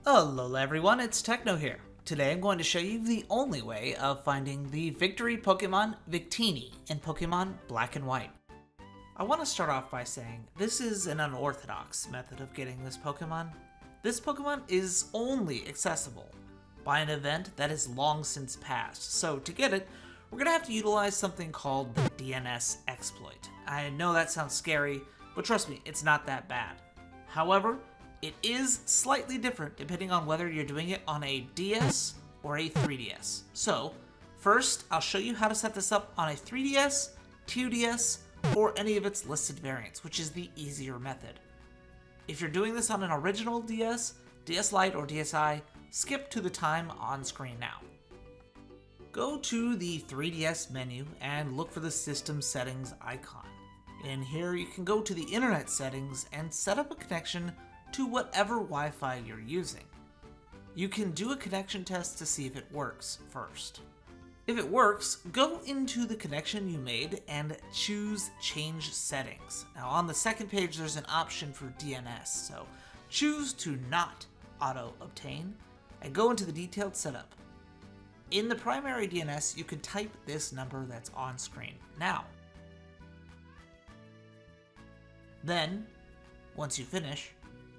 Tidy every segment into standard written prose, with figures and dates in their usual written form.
Hello everyone, it's Techno here. Today I'm going to show you the only way of finding the victory Pokemon Victini in Pokemon Black and White. I want to start off by saying this is an unorthodox method of getting this Pokemon. This Pokemon is only accessible by an event that is long since passed, so to get it, we're going to have to utilize something called the DNS exploit. I know that sounds scary, but trust me, it's not that bad. However, it is slightly different depending on whether you're doing it on a DS or a 3DS. So, first, I'll show you how to set this up on a 3DS, 2DS, or any of its listed variants, which is the easier method. If you're doing this on an original DS, DS Lite, or DSi, skip to the time on screen now. Go to the 3DS menu and look for the System Settings icon. In here, you can go to the Internet Settings and set up a connection to whatever Wi-Fi you're using. You can do a connection test to see if it works first. If it works, go into the connection you made and choose Change Settings. Now on the second page there's an option for DNS, so choose to not auto-obtain and go into the detailed setup. In the primary DNS you can type this number that's on screen now. Then, once you finish,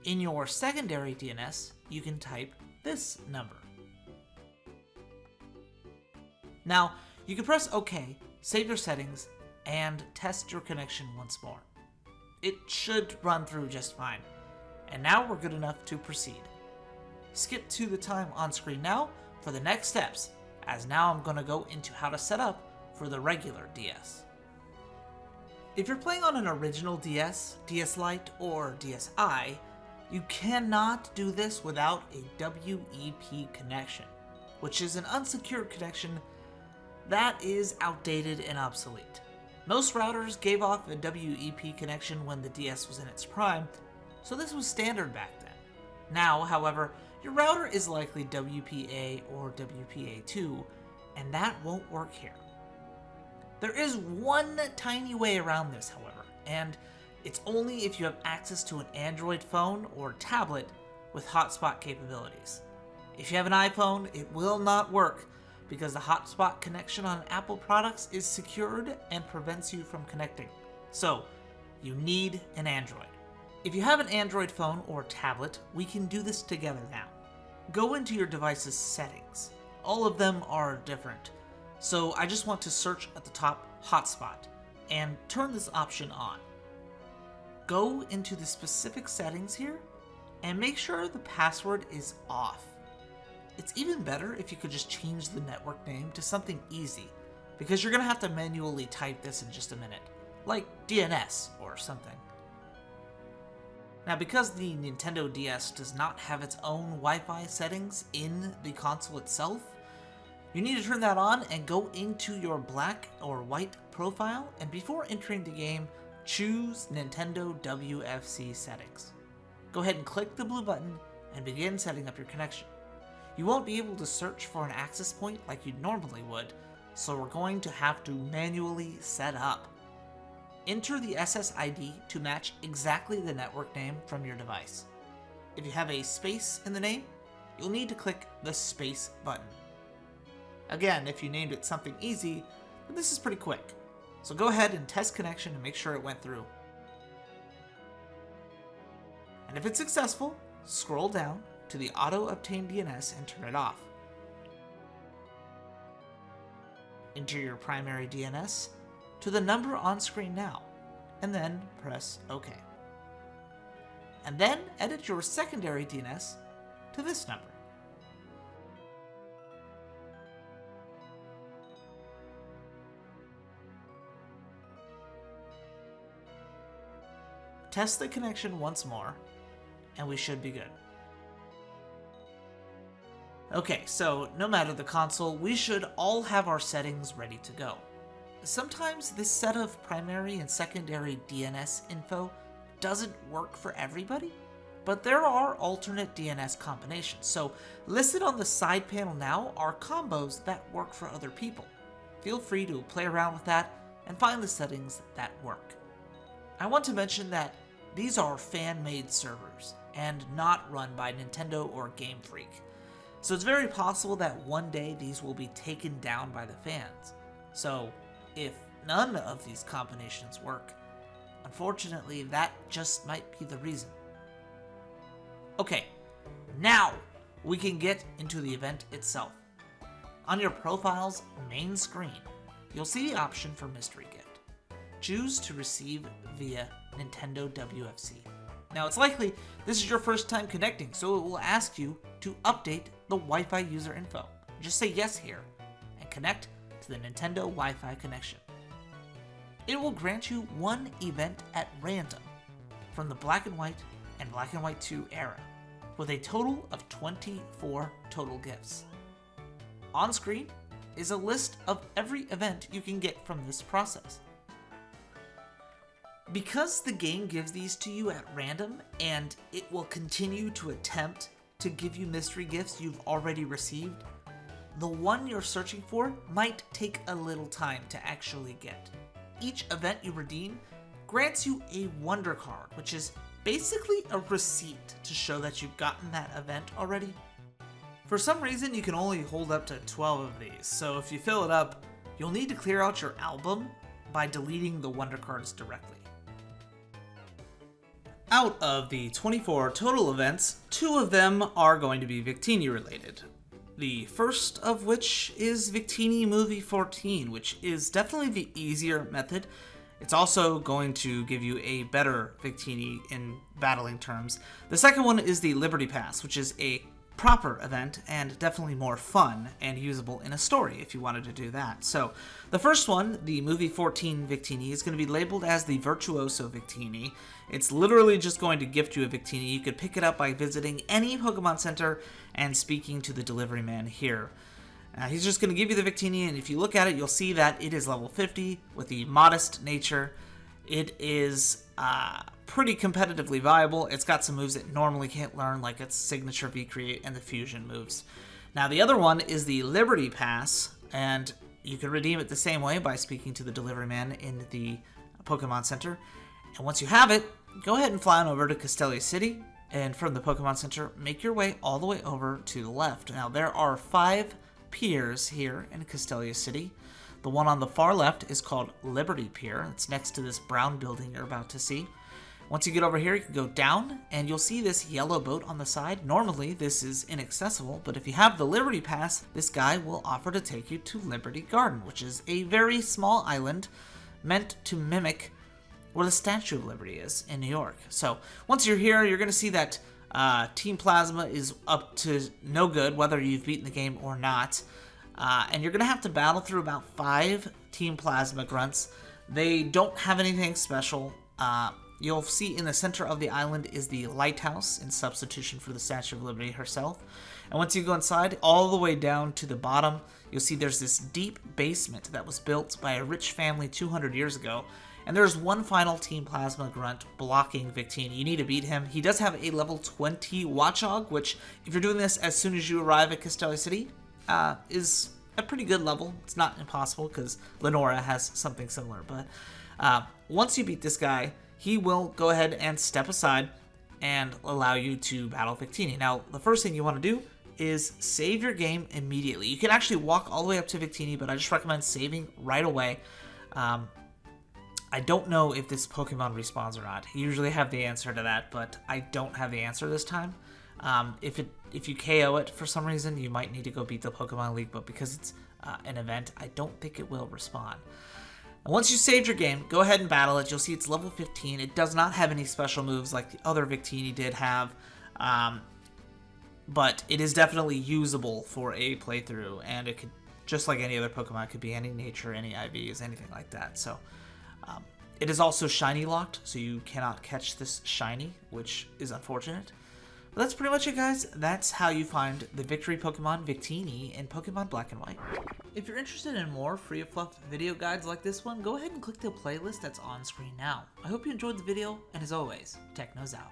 in your secondary DNS, you can type this number. Now, you can press OK, save your settings, and test your connection once more. It should run through just fine. And now we're good enough to proceed. Skip to the time on screen now for the next steps, as now I'm going to go into how to set up for the regular DS. If you're playing on an original DS, DS Lite, or DSi, you cannot do this without a WEP connection, which is an unsecured connection that is outdated and obsolete. Most routers gave off a WEP connection when the DS was in its prime, so this was standard back then. Now, however, your router is likely WPA or WPA2, and that won't work here. There is one tiny way around this, however, and it's only if you have access to an Android phone or tablet with hotspot capabilities. If you have an iPhone, it will not work because the hotspot connection on Apple products is secured and prevents you from connecting. So, you need an Android. If you have an Android phone or tablet, we can do this together now. Go into your device's settings. All of them are different. So I just want to search at the top hotspot and turn this option on. Go into the specific settings here and make sure the password is off. It's even better if you could just change the network name to something easy, because you're going to have to manually type this in just a minute, like DNS or something. Now because the Nintendo DS does not have its own Wi-Fi settings in the console itself, you need to turn that on and go into your Black or White profile, and before entering the game, choose Nintendo WFC settings. Go ahead and click the blue button and begin setting up your connection. You won't be able to search for an access point like you normally would, so we're going to have to manually set up. Enter the SSID to match exactly the network name from your device. If you have a space in the name, you'll need to click the space button. Again, if you named it something easy, then this is pretty quick. So go ahead and test connection and make sure it went through. And if it's successful, scroll down to the Auto Obtain DNS and turn it off. Enter your primary DNS to the number on screen now, and then press OK. And then edit your secondary DNS to this number. Test the connection once more, and we should be good. Okay, so no matter the console, we should all have our settings ready to go. Sometimes this set of primary and secondary DNS info doesn't work for everybody, but there are alternate DNS combinations, so listed on the side panel now are combos that work for other people. Feel free to play around with that and find the settings that work. I want to mention that these are fan-made servers and not run by Nintendo or Game Freak. So it's very possible that one day these will be taken down by the fans. So if none of these combinations work, unfortunately that just might be the reason. Okay, now we can get into the event itself. On your profile's main screen, you'll see the option for mystery gift. Choose to receive via Nintendo WFC. Now it's likely this is your first time connecting, so it will ask you to update the Wi-Fi user info. Just say yes here and connect to the Nintendo Wi-Fi connection. It will grant you one event at random from the Black and White and Black and White 2 era, with a total of 24 total gifts. On screen is a list of every event you can get from this process. Because the game gives these to you at random, and it will continue to attempt to give you mystery gifts you've already received, the one you're searching for might take a little time to actually get. Each event you redeem grants you a wonder card, which is basically a receipt to show that you've gotten that event already. For some reason, you can only hold up to 12 of these, so if you fill it up, you'll need to clear out your album by deleting the wonder cards directly. Out of the 24 total events, 2 of them are going to be Victini related. The first of which is Victini Movie 14, which is definitely the easier method. It's also going to give you a better Victini in battling terms. The second one is the Liberty Pass, which is a proper event and definitely more fun and usable in a story if you wanted to do that. So the first one, the Movie 14 Victini, is going to be labeled as the Virtuoso Victini. It's literally just going to gift you a Victini. You could pick it up by visiting any Pokemon Center and speaking to the delivery man here. He's just going to give you the Victini, and if you look at it, you'll see that it is level 50 with the modest nature. It is pretty competitively viable. It's got some moves it normally can't learn, like its signature V-Create and the fusion moves. Now the other one is the Liberty Pass, and you can redeem it the same way by speaking to the delivery man in the Pokemon Center. And once you have it, go ahead and fly on over to Castelia City, and from the Pokemon Center, make your way all the way over to the left. Now there are 5 piers here in Castelia City. The one on the far left is called Liberty Pier. It's next to this brown building you're about to see. Once you get over here, you can go down, and you'll see this yellow boat on the side. Normally, this is inaccessible, but if you have the Liberty Pass, this guy will offer to take you to Liberty Garden, which is a very small island meant to mimic where the Statue of Liberty is in New York. So once you're here, you're going to see that Team Plasma is up to no good, whether you've beaten the game or not. And you're going to have to battle through about 5 Team Plasma grunts. They don't have anything special. You'll see in the center of the island is the lighthouse in substitution for the Statue of Liberty herself. And once you go inside, all the way down to the bottom, you'll see there's this deep basement that was built by a rich family 200 years ago. And there's one final Team Plasma grunt blocking Victini. You need to beat him. He does have a level 20 Watchog, which, if you're doing this as soon as you arrive at Castelia City, is a pretty good level. It's not impossible because Lenora has something similar. But once you beat this guy, he will go ahead and step aside and allow you to battle Victini. Now, the first thing you want to do is save your game immediately. You can actually walk all the way up to Victini, but I just recommend saving right away. I don't know if this Pokemon respawns or not. You usually have the answer to that, but I don't have the answer this time. If you KO it for some reason, you might need to go beat the Pokemon League, but because it's an event, I don't think it will respawn. And once you saved your game, go ahead and battle it. You'll see it's level 15. It does not have any special moves like the other Victini did have, but it is definitely usable for a playthrough, and it could, just like any other Pokemon, it could be any nature, any IVs, anything like that. So it is also shiny locked, so you cannot catch this shiny, which is unfortunate. But that's pretty much it, guys. That's how you find the victory Pokemon Victini in Pokemon Black and White. If you're interested in more free-of-fluff video guides like this one, go ahead and click the playlist that's on screen now. I hope you enjoyed the video, and as always, Techno's out.